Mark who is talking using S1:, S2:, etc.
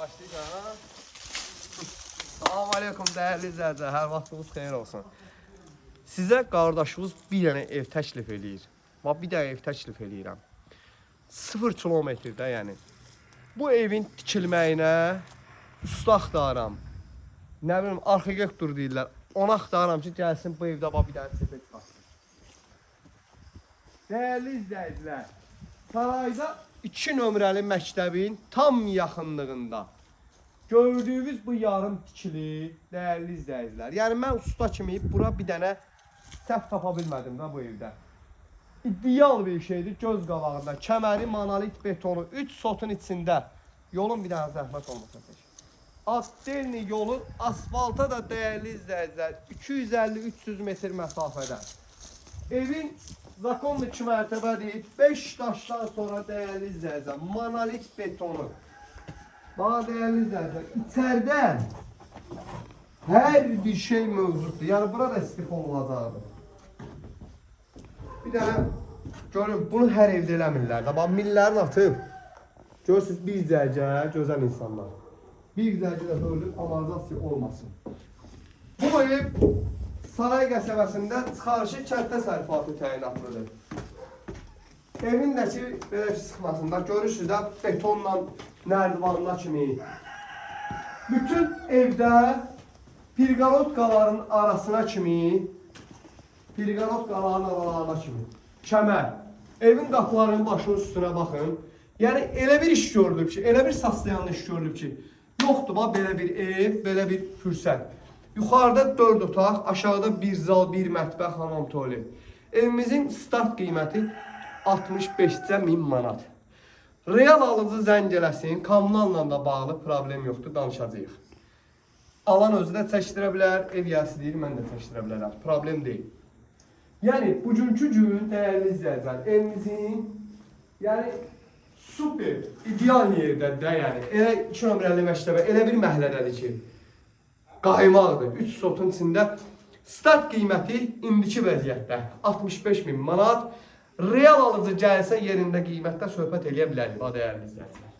S1: Başlayacağım. Salam aleykum değerli izləyicilər, hər vaxtınız xeyir olsun. Sizə qardaşımız bir dənə ev təklif eləyir. Bax, bir dənə ev təklif eləyirəm. 0 kilometrdə, yəni. Bu evin tikilməyinə usta axtarıram. Nə bilim, arxitektur deyirlər. Ona axtarıram ki, gəlsin bu evdə bax, bir dənə sepet çıxarsın. Değerli izləyicilər, sarayda 2 nömrəli məktəbin tam yaxınlığında gördüyünüz bu yarım tikili, değerli izləyicilər. Yəni mən usta kimi bura bir dənə səhv tapa bilmədim də bu evdə. İdeal bir şeydir, göz qabağında. Kəməri, monolit betonu, 3 sotun içində. Yolun bir dənə zəhmət olmasa seç. Atdelni yolun asfalta da değerli izləyicilər 250-300 metr məsafədə. Evin zakonlu 2 mərtəbədir. 5 daşdan sonra değerli izləyicilər monolit betonu. Bana değerli izləyicilər, içəridə hər bir şey mövcuddur. Yəni burada istif olunacaqdır. Bir dənə görün, bunu hər evdə eləmirlər. Bax, millərin atıb. Görürsünüz, bir zərgə, gözəl insanlar. Bir zərgə də ölüb, amortizasiya olmasın. Bu ev Saray qəsəbəsində çıxarışı kənd təsərrüfatı təyinatlıdır. Evindəki belə sıxmasında görürsünüz də betonla nərdivanla kimi. Bütün evdə pirqalotkaların arasına kimi, pirqalotkaların aralarına kimi kəmər. Evin qapılarının başının üstünə baxın. Yəni elə bir iş görülüb ki, elə bir saslayan iş görülüb ki, yoxdur bax belə bir ev, belə bir fürsət. Yuxarıda 4 otaq, aşağıda bir zal, bir mətbəx, hamam, tualet. Evimizin start qiyməti 65.000 manat. Real alıcı zəng eləsin, kommunalla da bağlı problem yoxdur, danışacağıq. Alan özü də çəkdirə bilər, ev yəsi deyir, mən də çəkdirə bilərəm, problem deyil. Yəni, bugünkü gün dəyərli izləyicilər, evimizin, yəni, super, ideal yerdədir, yəni, elə 2 nömrəli məktəbə, elə bir məhlədədir ki, qaymaqdır, 3 sotun içində. Start qiyməti indiki vəziyyətdə 65.000 manat. Real alıcı gəlsə yerində qiymətdə söhbət eləyə bilərik, dəyərli izləyicilər.